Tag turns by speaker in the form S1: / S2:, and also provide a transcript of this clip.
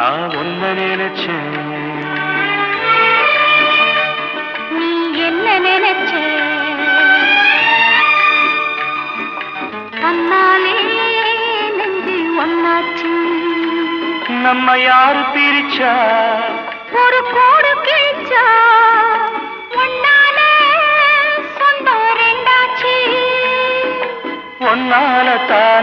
S1: நான் ஒன்ன நினைச்சேன்.
S2: நீ என்ன நினைச்ச? தன்னாலே நெஞ்சு ஒன்னாச்சு.
S1: நம்ம யாரு பிரிச்சா?
S2: ஒரு கோடு கிழிச்சா ஒன்னால சொந்தம் ரெண்டாச்சு.
S1: ஒன்னால தான்